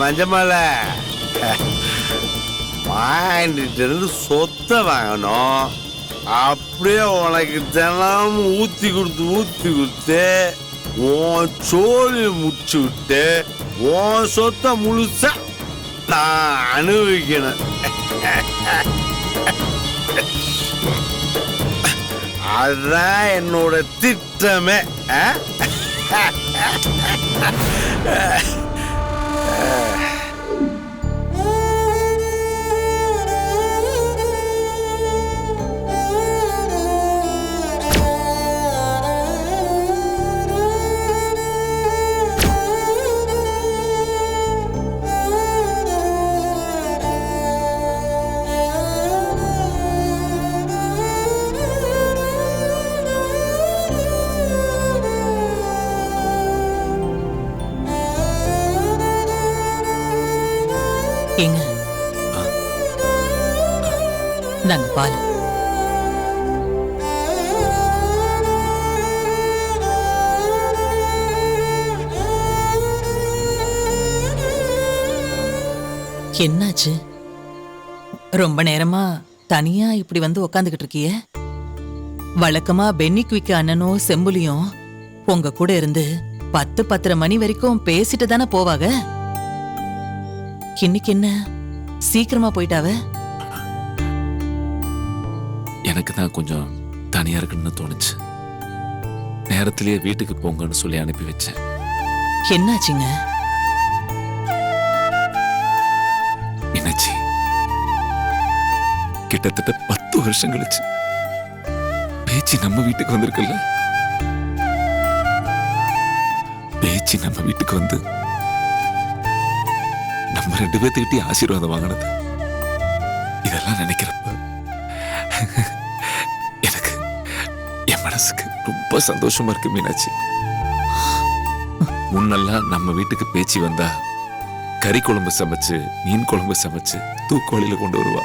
மஞ்சமலை வாங்கிட்டு இருந்து சொத்தை வாங்கணும். அப்படியே உனக்கு தினம் ஊத்தி கொடுத்து உன் சோழி முடிச்சு விட்டு உன் சொத்தை முழுசா நான் அனுபவிக்கணும். அதுதான் என்னோட திட்டமே. ஏங்க நாங்க பால் என்னாச்சு? ரொம்ப நேரமா தனியா இப்படி வந்து உக்காந்துக்கிட்டு இருக்கிய? வழக்கமா பென்னி குவிக்க அண்ணனும் செம்புலியும் உங்க கூட இருந்து 10-10:30 மணி வரைக்கும் பேசிட்டு தானே போவாங்க. இன்னைக்கு என்ன சீக்கிரமா போயிட்டாவ? எனக்கு தான் கொஞ்சம் தனியா இருக்குன்னு தோணுச்சு. நேரத்திலேயே வீட்டுக்கு போங்கன்னு சொல்லி அனுப்பி வச்சேன். என்னாச்சுங்க? என்னாச்சு? கிட்டத்தட்ட 10 வருஷம் கழிச்சு பேச்சு நம்ம வீட்டுக்கு வந்திருக்குல்ல. பேச்சு நம்ம வீட்டுக்கு வந்து நம்ம 2 பேர்த்துக்கிட்டே ஆசீர்வாதம் வாங்கினது, இதெல்லாம் நினைக்கிறப்ப எனக்கு என் மனசுக்கு ரொம்ப சந்தோஷமா இருக்கு மீனாட்சி. முன்னெல்லாம் நம்ம வீட்டுக்கு பேச்சு வந்தா கறி குழம்பு சமைச்சு மீன் குழம்பு சமைச்சு தூக்குவழியில கொண்டு வருவா.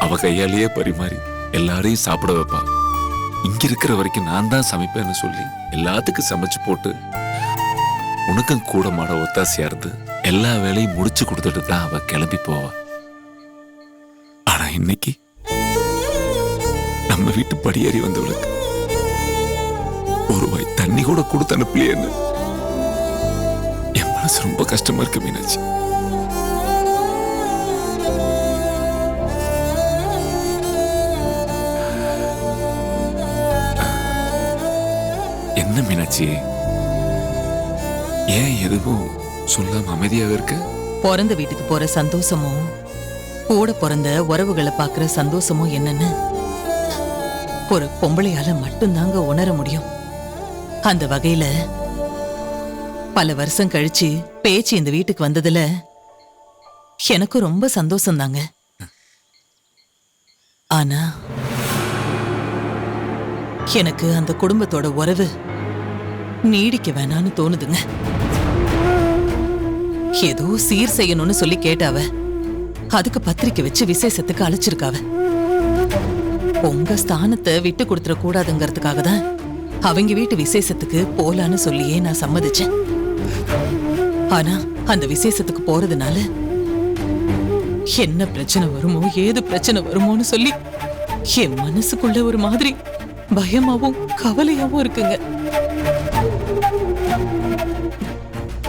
அவ கையாலேயே பரிமாறி எல்லாரையும் சாப்பிட வைப்பா. இங்க இருக்கிற வரைக்கும் நான் தான் சமைப்பேன்னு சொல்லி எல்லாத்துக்கும் சமைச்சு போட்டு உனக்கும் கூட மாட ஒத்தாசையா இருந்து எல்லா வேலையும் முடிச்சு கொடுத்துட்டு தான் அவ கிளம்பி போவா. ஆனா இன்னைக்கு நம்ம வீட்டு படியேறி வந்தவளுக்கு ஒரு வாய் தண்ணி கூட கொடுத்து அனுப்பலையேன்னு என் மனசு ரொம்ப கஷ்டமா இருக்கு மீனாட்சி. என்ன மீனாட்சி, ஏன் எதுவும் சொல்லாம அமைதியாக இருக்க? பிறந்த வீட்டுக்கு போற சந்தோஷமும் கூட பிறந்த உறவுகளை பாக்குற சந்தோஷமும் என்னன்னு ஒரு பொம்பளையால மட்டும்தாங்க உணர முடியும். அந்த வகையில பல வருஷம் கழிச்சு பேச்சு இந்த வீட்டுக்கு வந்ததுல எனக்கு ரொம்ப சந்தோஷம் தாங்க. ஆனா எனக்கு அந்த குடும்பத்தோட உறவு நீடிக்க வேணான்னு தோணுதுங்க. ஏதோ சீர் செய்யணும்னு சொல்லி கேட்டாவ, அதுக்கு பத்திரிக்கை வச்சு விசேஷத்துக்கு அழைச்சிருக்காவ. உங்க ஸ்தானத்தை விட்டு கொடுத்துட கூடாதுங்கிறதுக்காக தான் அவங்க வீட்டு விசேஷத்துக்கு போலான்னு சொல்லியே நான் சம்மதிச்சேன். ஆனா அந்த விசேஷத்துக்கு போறதுனால என்ன பிரச்சனை வருமோ ஏது பிரச்சனை வருமோன்னு சொல்லி என் மனசுக்குள்ள ஒரு மாதிரி பயமாவும் கவலையாவும் இருக்குங்க.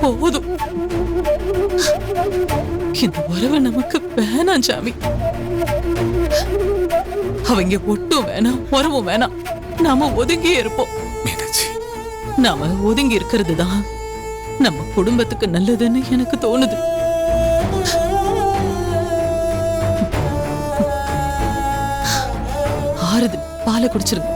போதும், இந்த உறவை நமக்கு வேணாம் சாமி. அவங்க ஒட்டும் வேணாம், உறவும் வேணாம், நாம ஒதுங்கியே இருப்போம். நாம ஒதுங்கி இருக்கிறது தான் நம்ம குடும்பத்துக்கு நல்லதுன்னு எனக்கு தோணுது. ஆறுது, பாலை குடிச்சிருங்க.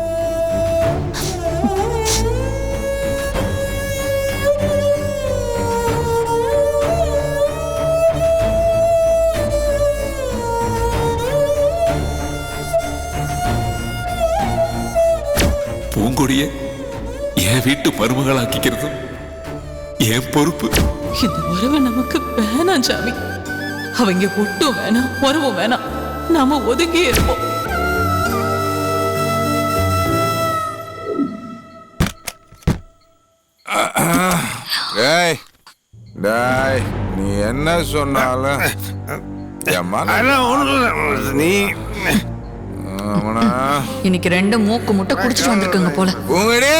பூங்கொடிய என் வீட்டு மருமகளாக்கிக்கிறது என் பொறுப்பு. இந்த உறவு நமக்கு வேணாம் சாமி. அவங்க ஒட்டும் வேணாம், உறவும் வேணாம், நாம ஒதுங்கியே இருப்போம். டேய் நீ என்ன சொன்னாலும் என் மகன் அதெல்லாம் ஒண்ணும் இல்ல. நீ அவனா இன்னைக்கு 2 மூக்கு முட்டை குடிச்சிட்டு வந்திருக்குங்க போல. பூங்கடி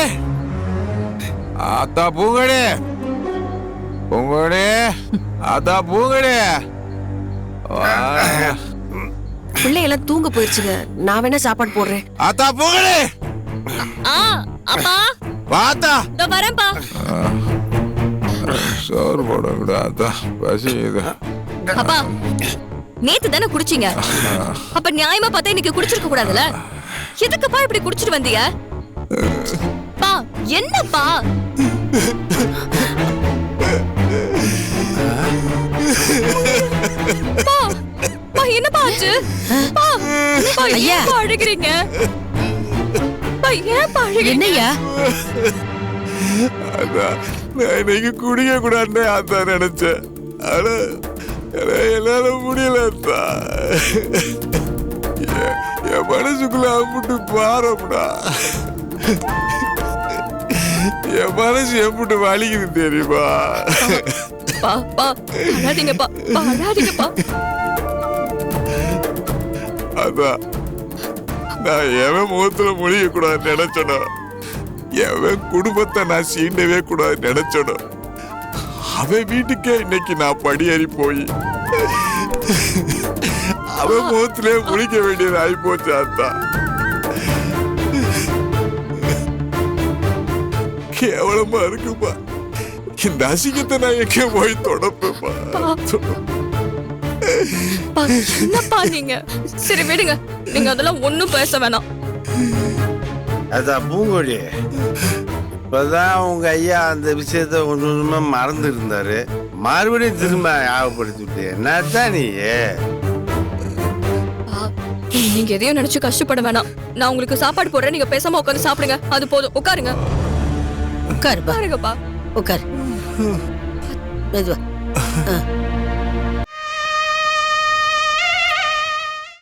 ஆத்தா பூங்கடி பூங்கடி ஆத்தா பூங்கடி பிள்ளையெல்லாம் தூங்க போயிருச்சுங்க. நான் வேணா சாப்பாடு போடுறேன். ஆத்தா பூங்கடி அப்பா வாத்தா இதோ வரேன்ப்பா. சோறு போட ஆத்தா பசி இது அப்பா நேத்து தானே குடிச்சீங்க. அப்ப நியாயமா பார்த்தா இன்னைக்கு குடிச்சிருக்க கூடாதுல. எதுக்குப்பா இப்படி குடிச்சிட்டு வந்தீங்க? பா என்னப்பா? பா, பா, என்னப்பா ஆச்சு? பா, பா, ஏன்ப்பா அழுகிறீங்க? பா, ஏன்ப்பா அழுகிறீங்க? என்னய்யா? அதான் நான் இன்னைக்கு குடிக்க கூடாதுன்னு ஆத்தா நினைச்சேன். ஆனா என்னால முடியல அத்தா. என் மனசுக்குள்ள அம்பிட்டு பாரம்டா. என் மனசு எம்பிட்டு வலிக்குது தெரியுமா? பா, பா, அழாதீங்கப்பா, பா, அழாதீங்கப்பா. அதான் நான் எவன் முகத்துல முழிக்க கூடாதுன்னு நினைச்சனோ, எவன் குடும்பத்தை நான் சீண்டவே கூடாதுன்னு நினைச்சனோ, அவன் வீட்டுக்கே இன்னைக்கு நான் படியேறி போய் அவன் முகத்திலே முழிக்க வேண்டியது ஆகி போச்சு அத்தா. கேவலமா இருக்குப்பா. இந்த அசிங்கத்தை நான் எங்க போய் தொடப்பேப்பா. பா, என்னப்பா நீங்க? சரி விடுங்க, நீங்க அதெல்லாம் ஒண்ணும் பேச வேணாம். அதான் பூங்கொடி, இப்பதான் உங்க ஐயா அந்த விஷயத்த கொஞ்சம் கொஞ்சமா மறந்து இருந்தாரு. மறுபடியும் திரும்ப ஞாபகப்படுத்தி விட்டு என்னத்தான் நீ? நீங்க எதையும் நினைச்சு கஷ்டப்பட வேணாம். நான் உங்களுக்கு சாப்பாடு போடுறேன், நீங்க பேசாம உட்காந்து சாப்பிடுங்க. அது போதும். உட்காருங்க, உட்காருப்பா, உட்காருங்கப்பா. உட்காரு. மெதுவா.